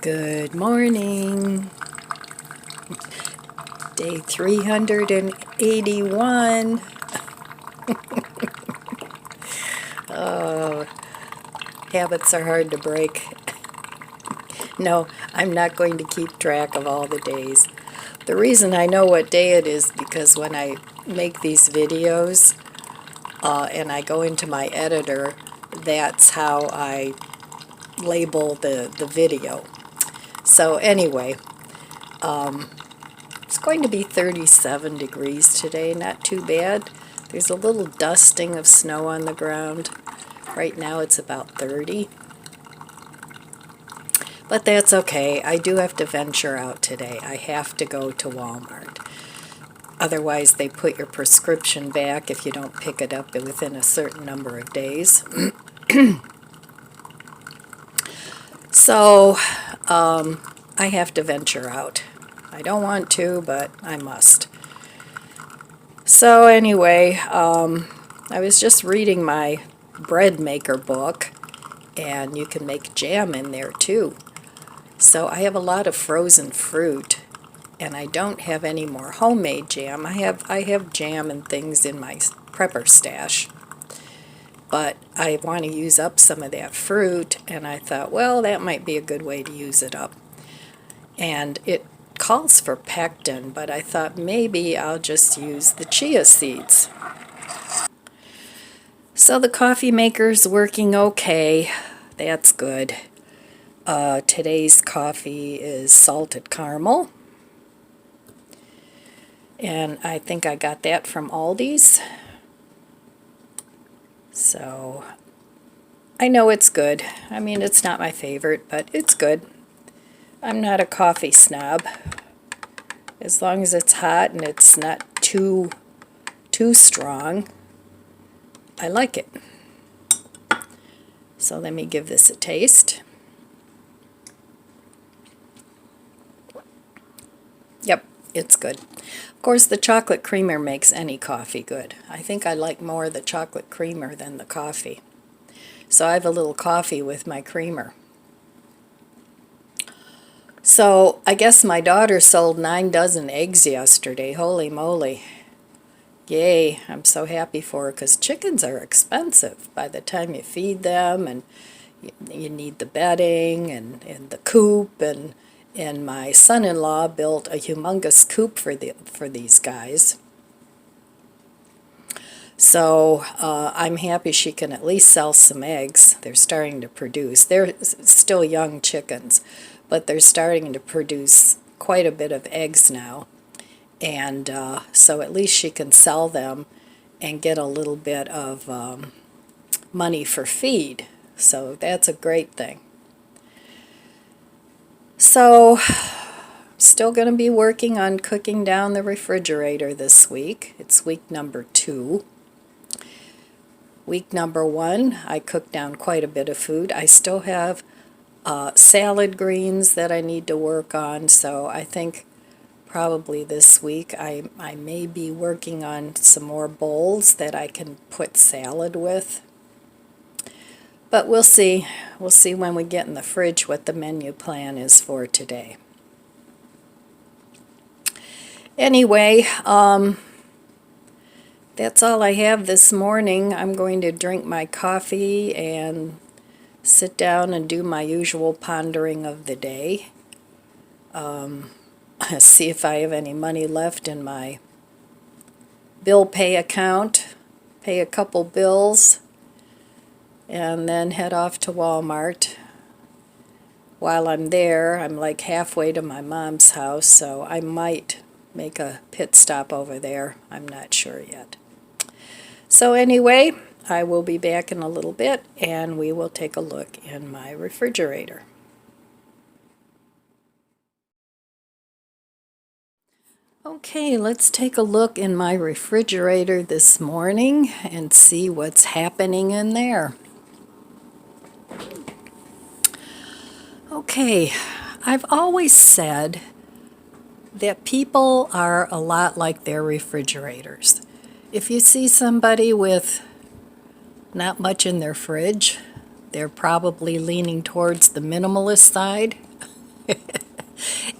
Good morning. Day 381. Oh, habits are hard to break. No, I'm not going to keep track of all the days. The reason I know what day it is because when I make these videos and I go into my editor, that's how I label the video. So anyway, it's going to be 37 degrees today, not too bad. There's a little dusting of snow on the ground. Right now it's about 30. But that's okay. I do have to venture out today. I have to go to Walmart. Otherwise, they put your prescription back if you don't pick it up within a certain number of days. So, I have to venture out. I don't want to, but I must. So anyway, I was just reading my bread maker book, and you can make jam in there too. So I have a lot of frozen fruit, and I don't have any more homemade jam. I have jam and things in my prepper stash, but I want to use up some of that fruit, and I thought, well, that might be a good way to use it up. And it calls for pectin, but I thought maybe I'll just use the chia seeds. So the coffee maker's working okay. That's good. Today's coffee is salted caramel. And I think I got that from Aldi's. So I know it's good. I mean, it's not my favorite, but it's good. I'm not a coffee snob. As long as it's hot and it's not too strong, I like it. So let me give this a taste. Yep, it's good. Of course, the chocolate creamer makes any coffee good. I think I like more the chocolate creamer than the coffee. So I have a little coffee with my creamer. So I guess my daughter sold 9 dozen eggs yesterday. Holy moly. Yay, I'm so happy for her because chickens are expensive by the time you feed them, and you need the bedding and the coop, and my son-in-law built a humongous coop for these guys. So I'm happy she can at least sell some eggs. They're starting to produce. They're still young chickens, but they're starting to produce quite a bit of eggs now. And so at least she can sell them and get a little bit of money for feed. So that's a great thing. So still going to be working on cooking down the refrigerator this week. It's week number 2. Week number 1, I cooked down quite a bit of food. I still have salad greens that I need to work on, so I think probably this week I may be working on some more bowls that I can put salad with. But we'll see. We'll see when we get in the fridge what the menu plan is for today. Anyway, that's all I have this morning. I'm going to drink my coffee and sit down and do my usual pondering of the day. See if I have any money left in my bill pay account, pay a couple bills, and then head off to Walmart. While I'm there, I'm like halfway to my mom's house, so I might make a pit stop over there. I'm not sure yet. So anyway, I will be back in a little bit, and we will take a look in my refrigerator. Okay, let's take a look in my refrigerator this morning and see what's happening in there. Okay, I've always said that people are a lot like their refrigerators. If you see somebody with not much in their fridge, they're probably leaning towards the minimalist side.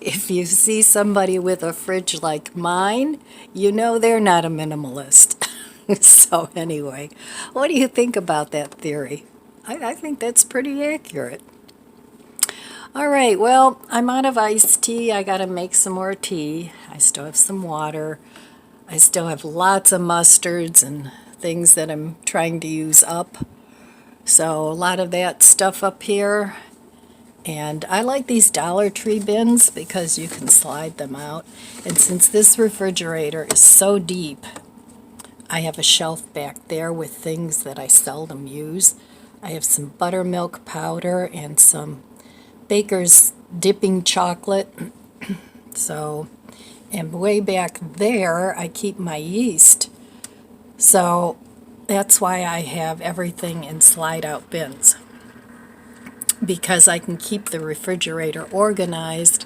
If you see somebody with a fridge like mine, you know they're not a minimalist. So anyway, what do you think about that theory? I think that's pretty accurate. All right, well, I'm out of iced tea. I got to make some more tea. I still have some water. I still have lots of mustards and things that I'm trying to use up. So a lot of that stuff up here. And I like these Dollar Tree bins because you can slide them out. And since this refrigerator is so deep, I have a shelf back there with things that I seldom use. I have some buttermilk powder and some Baker's dipping chocolate. So, and way back there, I keep my yeast. So that's why I have everything in slide out bins, because I can keep the refrigerator organized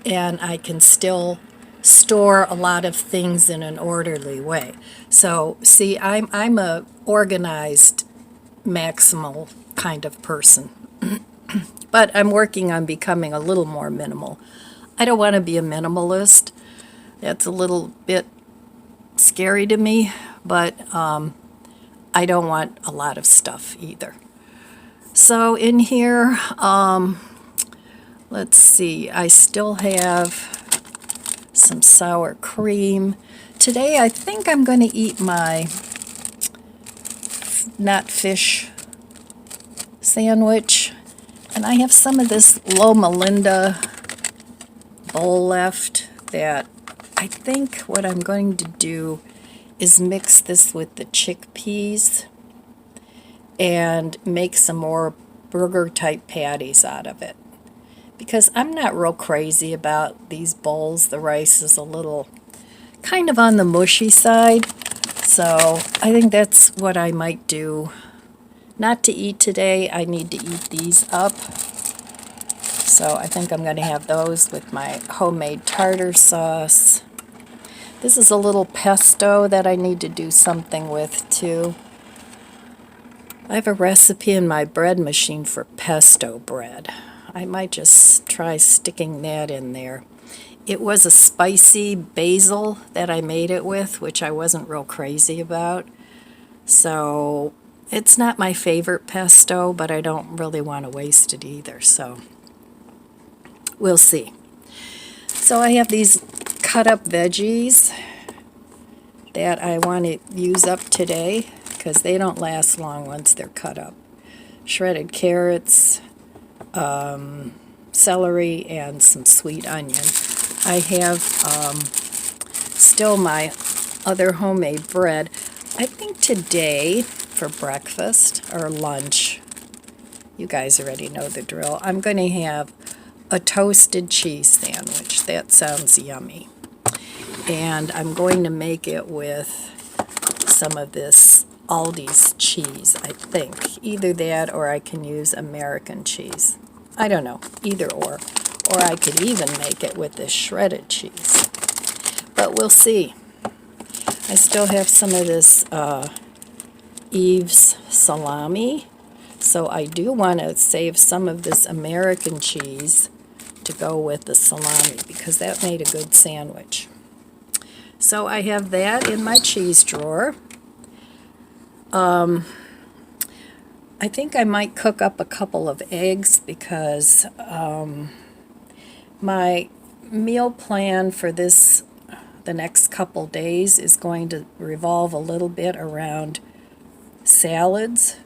and I can still store a lot of things in an orderly way. So see, I'm a organized maximal kind of person. But I'm working on becoming a little more minimal. I don't want to be a minimalist. That's a little bit scary to me, but I don't want a lot of stuff either. So in here, let's see, I still have some sour cream. Today I think I'm going to eat my not fish sandwich. And I have some of this Loma Linda bowl left that I think what I'm going to do is mix this with the chickpeas and make some more burger type patties out of it. Because I'm not real crazy about these bowls. The rice is a little kind of on the mushy side. So I think that's what I might do. Not to eat today, I need to eat these up. So I think I'm going to have those with my homemade tartar sauce. This is a little pesto that I need to do something with too. I have a recipe in my bread machine for pesto bread. I might just try sticking that in there. It was a spicy basil that I made it with, which I wasn't real crazy about. So it's not my favorite pesto, but I don't really want to waste it either, so we'll see. So I have these cut up veggies that I want to use up today because they don't last long once they're cut up. Shredded carrots, celery, and some sweet onion. I have still my other homemade bread. I think today for breakfast or lunch, you guys already know the drill, I'm going to have a toasted cheese sandwich. That sounds yummy. And I'm going to make it with some of this Aldi's cheese, I think. Either that or I can use American cheese. I don't know, either or. Or I could even make it with this shredded cheese. But we'll see. I still have some of this Eve's salami, so I do want to save some of this American cheese to go with the salami because that made a good sandwich. So I have that in my cheese drawer. I think I might cook up a couple of eggs because my meal plan for the next couple days is going to revolve a little bit around salads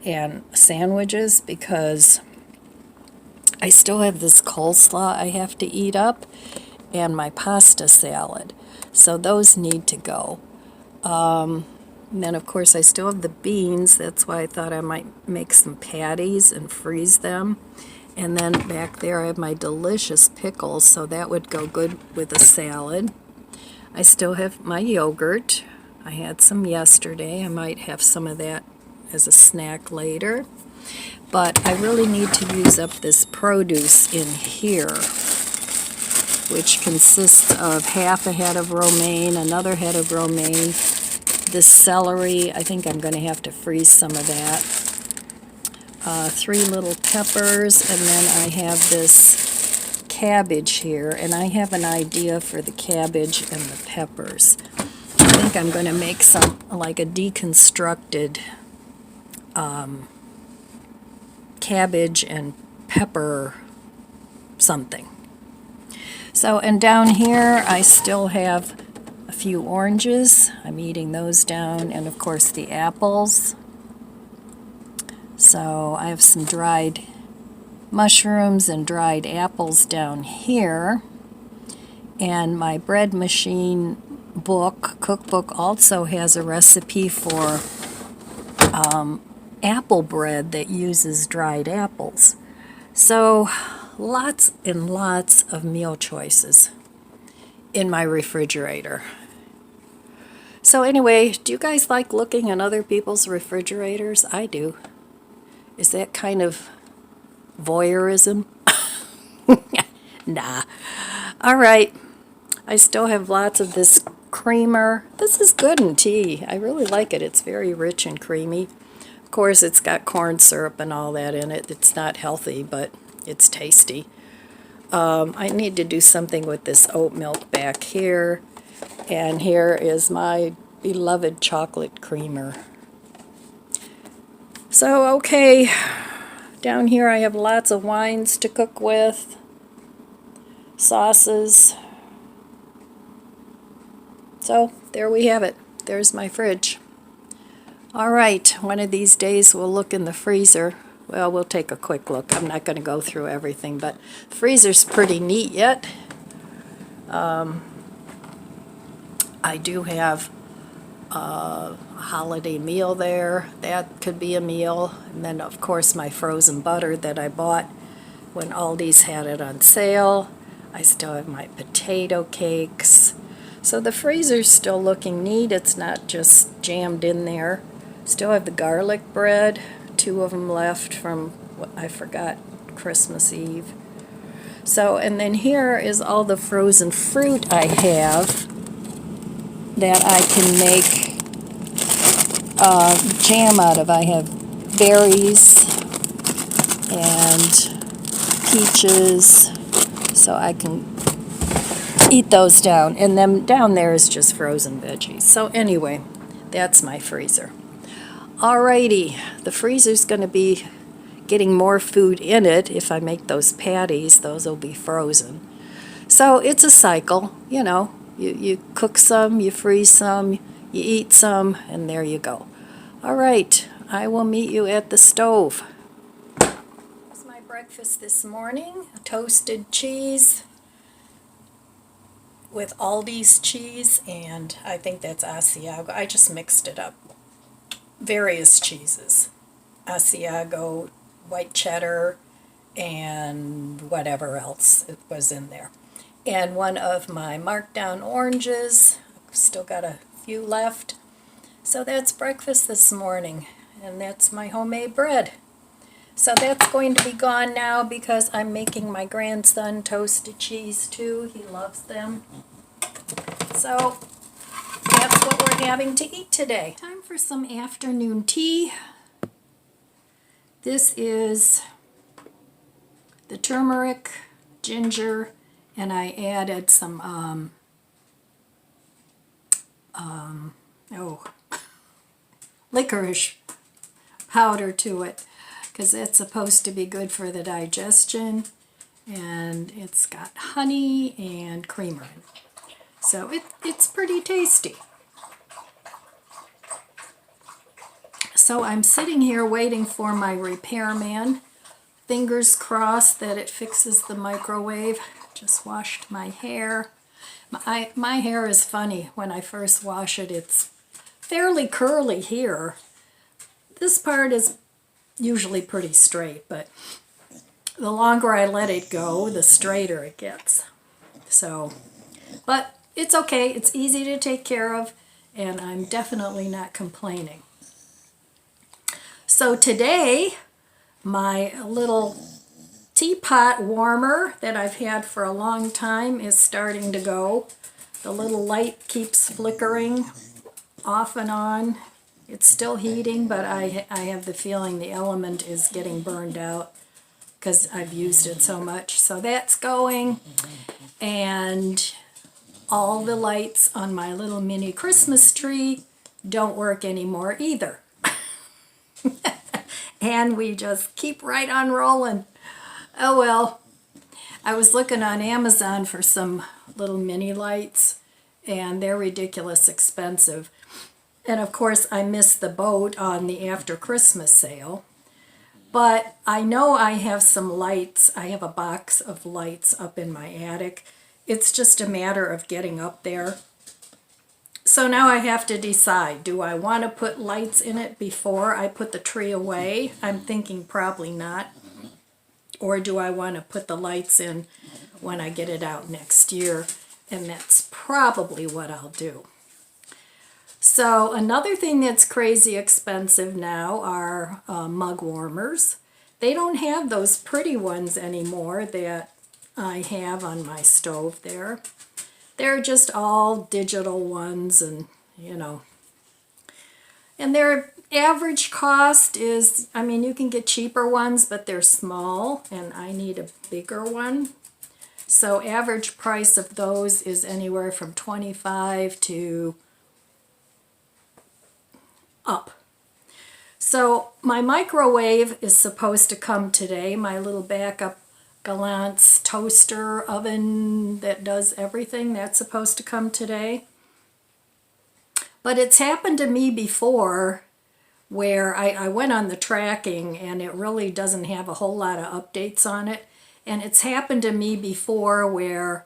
and sandwiches because I still have this coleslaw I have to eat up and my pasta salad. So those need to go. And then of course I still have the beans. That's why I thought I might make some patties and freeze them. And then back there I have my delicious pickles, so that would go good with a salad. I still have my yogurt. I had some yesterday. I might have some of that as a snack later. But I really need to use up this produce in here, which consists of half a head of romaine, another head of romaine, this celery. I think I'm going to have to freeze some of that. 3 little peppers, and then I have this cabbage here, and I have an idea for the cabbage and the peppers. I think I'm going to make some, like a deconstructed cabbage and pepper something. So, and down here I still have a few oranges. I'm eating those down, and of course the apples. So I have some dried mushrooms and dried apples down here. And my bread machine cookbook also has a recipe for apple bread that uses dried apples. So lots and lots of meal choices in my refrigerator. So anyway, do you guys like looking in other people's refrigerators? I do. Is that kind of voyeurism? Nah. All right. I still have lots of this creamer. This is good in tea. I really like it. It's very rich and creamy. Of course, it's got corn syrup and all that in it. It's not healthy, but it's tasty. I need to do something with this oat milk back here. And here is my beloved chocolate creamer. So, okay, down here I have lots of wines to cook with, sauces. So, there we have it. There's my fridge. All right, one of these days we'll look in the freezer. Well, we'll take a quick look. I'm not going to go through everything, but the freezer's pretty neat yet. I do have a holiday meal there. That could be a meal. And then, of course, my frozen butter that I bought when Aldi's had it on sale. I still have my potato cakes. So the freezer's still looking neat. It's not just jammed in there. Still have the garlic bread. 2 of them left from, I forgot, Christmas Eve. So, and then here is all the frozen fruit I have that I can make jam out of. I have berries and peaches, so I can eat those down. And then down there is just frozen veggies. So anyway, that's my freezer. Alrighty, the freezer's going to be getting more food in it. If I make those patties, those will be frozen. So it's a cycle, you know. You cook some, you freeze some, you eat some, and there you go. All right, I will meet you at the stove. Here's my breakfast this morning. Toasted cheese with Aldi's cheese, and I think that's Asiago. I just mixed it up. Various cheeses. Asiago, white cheddar, and whatever else it was in there. And one of my markdown oranges. Still got a few left. So that's breakfast this morning, and that's my homemade bread. So that's going to be gone now because I'm making my grandson toasted cheese too. He loves them. So that's what we're having to eat today. Time for some afternoon tea. This is the turmeric, ginger, and I added some licorice powder to it because it's supposed to be good for the digestion, and it's got honey and creamer in it. So it's pretty tasty. So I'm sitting here waiting for my repairman. Fingers crossed that it fixes the microwave. Just washed my hair. My hair is funny. When I first wash it, it's fairly curly here. This part is usually pretty straight, but the longer I let it go, the straighter it gets. So, but it's okay. It's easy to take care of, and I'm definitely not complaining. So today, my little teapot warmer that I've had for a long time is starting to go. The little light keeps flickering off and on. It's still heating, but I have the feeling the element is getting burned out because I've used it so much. So that's going, and all the lights on my little mini Christmas tree don't work anymore either. And we just keep right on rolling. Oh well. I was looking on Amazon for some little mini lights, and they're ridiculous expensive. And of course, I missed the boat on the after Christmas sale. But I know I have some lights. I have a box of lights up in my attic. It's just a matter of getting up there. So now I have to decide, do I want to put lights in it before I put the tree away? I'm thinking probably not. Or do I want to put the lights in when I get it out next year? And that's probably what I'll do. So another thing that's crazy expensive now are mug warmers. They don't have those pretty ones anymore that I have on my stove there. They're just all digital ones, and and their average cost is, I mean, you can get cheaper ones, but they're small, and I need a bigger one. So average price of those is anywhere from $25 to up. So my microwave is supposed to come today, my little backup Gallant's toaster oven that does everything, that's supposed to come today. But it's happened to me before where I went on the tracking and it really doesn't have a whole lot of updates on it. And it's happened to me before where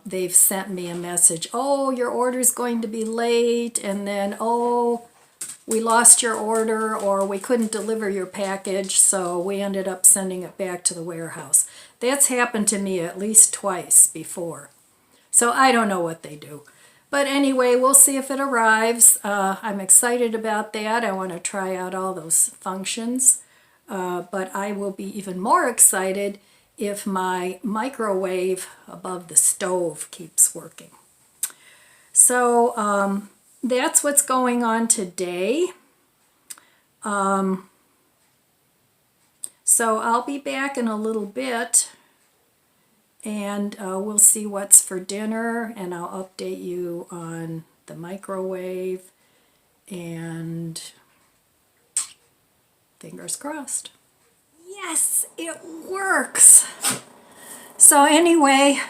they've sent me a message, oh, your order's going to be late, and then, oh, we lost your order, or we couldn't deliver your package, so we ended up sending it back to the warehouse. That's happened to me at least twice before. So I don't know what they do. But anyway, we'll see if it arrives. I'm excited about that. I want to try out all those functions. But I will be even more excited if my microwave above the stove keeps working. So that's what's going on today. So I'll be back in a little bit, and we'll see what's for dinner, and I'll update you on the microwave, and fingers crossed. Yes, it works. So anyway,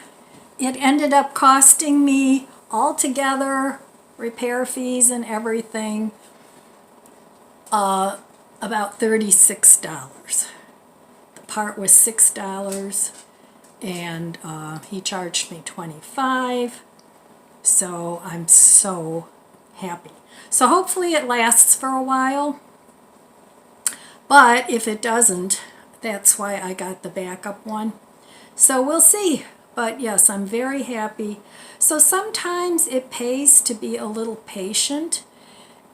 it ended up costing me altogether, repair fees and everything, about $36. The part was $6, and he charged me $25, so I'm so happy. So hopefully it lasts for a while, but if it doesn't, that's why I got the backup one. So we'll see. But yes, I'm very happy. So sometimes it pays to be a little patient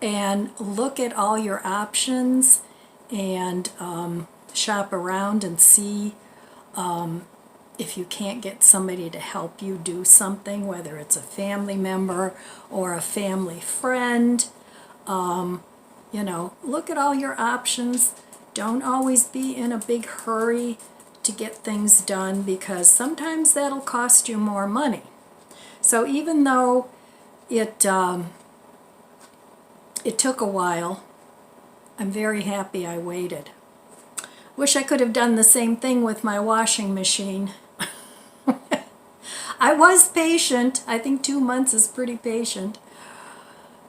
and look at all your options and shop around and see if you can't get somebody to help you do something, whether it's a family member or a family friend. Look at all your options. Don't always be in a big hurry to get things done, because sometimes that'll cost you more money. So even though it took a while, I'm very happy I waited. Wish I could have done the same thing with my washing machine. I was patient. I think 2 months is pretty patient.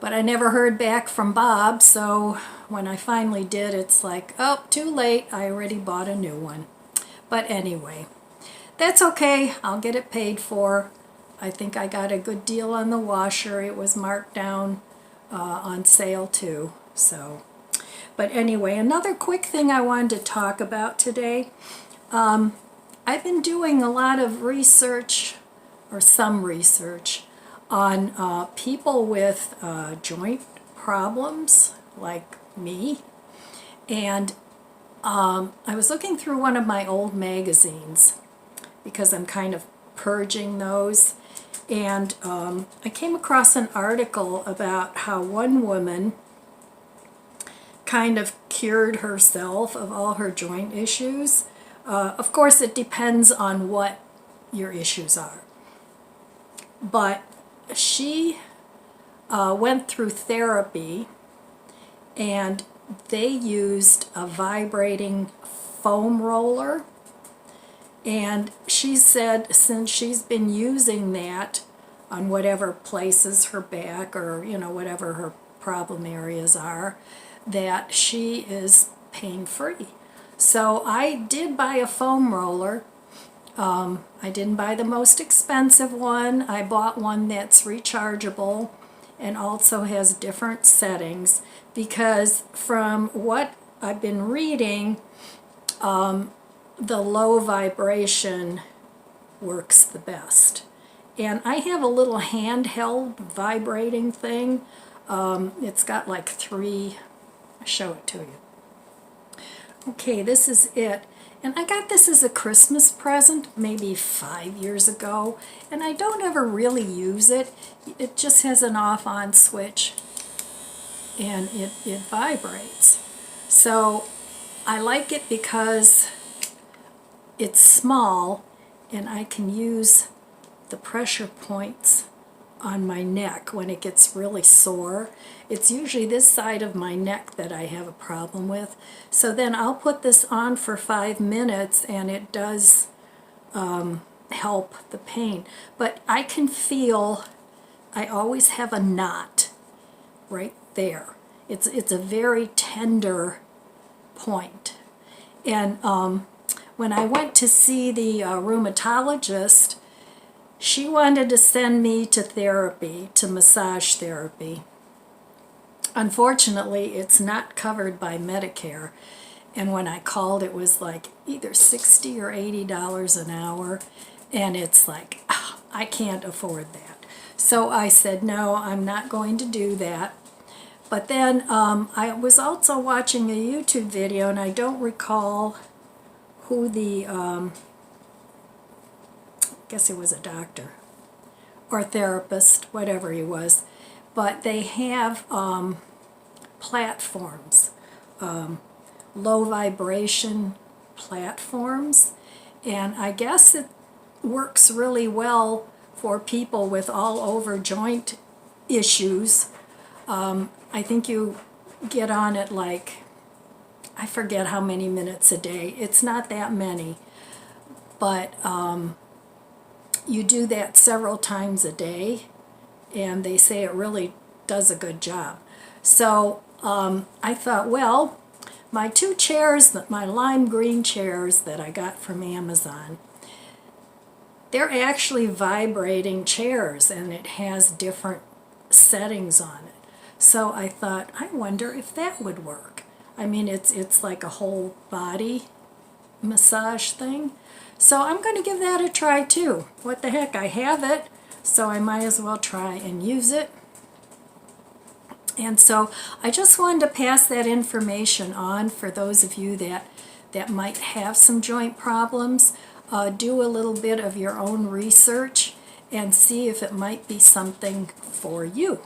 But I never heard back from Bob, so when I finally did, it's like, oh, too late. I already bought a new one. But anyway, that's okay. I'll get it paid for. I think I got a good deal on the washer. It was marked down on sale too. So, but anyway, another quick thing I wanted to talk about today. I've been doing a lot of research, or some research, on people with joint problems like me. And I was looking through one of my old magazines because I'm kind of purging those, and I came across an article about how one woman kind of cured herself of all her joint issues. Of course, it depends on what your issues are. But she went through therapy, and they used a vibrating foam roller. And she said since she's been using that on whatever places her back or, you know, whatever her problem areas are, that she is pain-free. So I did buy a foam roller. I didn't buy the most expensive one. I bought one that's rechargeable and also has different settings, because from what I've been reading, the low vibration works the best. And I have a little handheld vibrating thing. It's got like 3, I'll show it to you. Okay, this is it. And I got this as a Christmas present maybe 5 years ago, and I don't ever really use it. It just has an off-on switch, and it vibrates. So I like it because it's small, and I can use the pressure points on my neck when it gets really sore. It's usually this side of my neck that I have a problem with. So then I'll put this on for 5 minutes, and it does help the pain. But I can feel, I always have a knot right there. It's a very tender point. And when I went to see the rheumatologist, she wanted to send me to therapy, to massage therapy. Unfortunately, it's not covered by Medicare. And when I called, it was like either $60 or $80 an hour. And it's like, I can't afford that. So I said, no, I'm not going to do that. But then I was also watching a YouTube video, and I don't recall who the, I guess it was a doctor or therapist, whatever he was, but they have platforms, low vibration platforms, and I guess it works really well for people with all over joint issues. I think you get on it like, I forget how many minutes a day. It's not that many, but you do that several times a day, and they say it really does a good job. So I thought, well, my 2 chairs, my lime green chairs that I got from Amazon, they're actually vibrating chairs, and it has different settings on it. So I thought, I wonder if that would work. I mean, it's like a whole body massage thing. So I'm going to give that a try too. What the heck, I have it, so I might as well try and use it. And so I just wanted to pass that information on for those of you that might have some joint problems. Do a little bit of your own research and see if it might be something for you.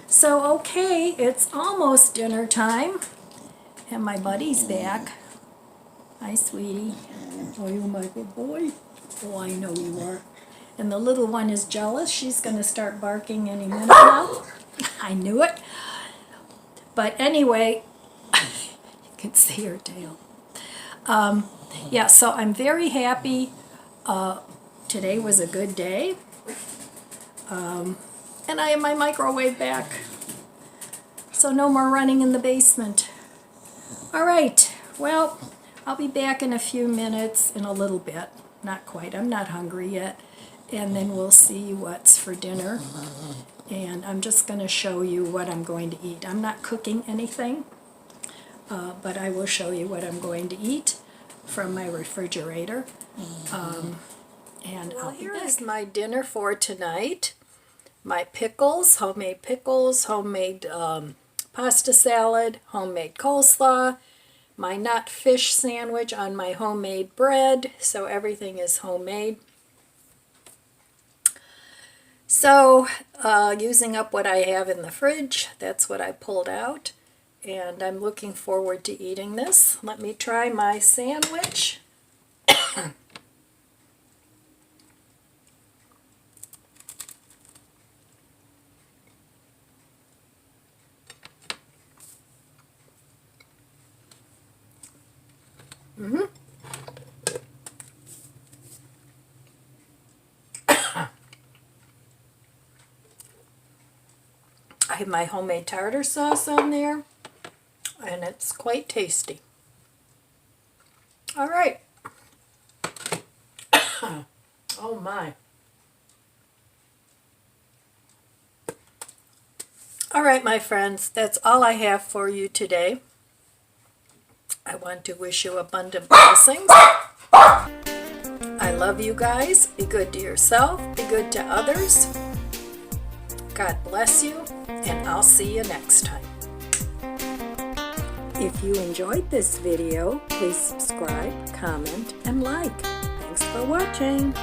So okay, it's almost dinner time, and my buddy's back. Hi, sweetie. Oh, you my good boy? Oh, I know you are. And the little one is jealous. She's going to start barking any minute now. I knew it. But anyway, you can see her tail. Yeah, so I'm very happy. Today was a good day. And I have my microwave back. So no more running in the basement. All right, well, I'll be back in a few minutes, in a little bit. Not quite, I'm not hungry yet. And then we'll see what's for dinner. And I'm just going to show you what I'm going to eat. I'm not cooking anything, but I will show you what I'm going to eat from my refrigerator. And well, here is my dinner for tonight. My pickles, homemade pasta salad, homemade coleslaw, my nut fish sandwich on my homemade bread, so everything is homemade. So, using up what I have in the fridge, that's what I pulled out. and I'm looking forward to eating this. Let me try my sandwich. I have my homemade tartar sauce on there, and it's quite tasty. All right. Oh my. All right, my friends, that's all I have for you today. I want to wish you abundant blessings. I love you guys. Be good to yourself. Be good to others. God bless you, and I'll see you next time. If you enjoyed this video, please subscribe, comment, and like. Thanks for watching.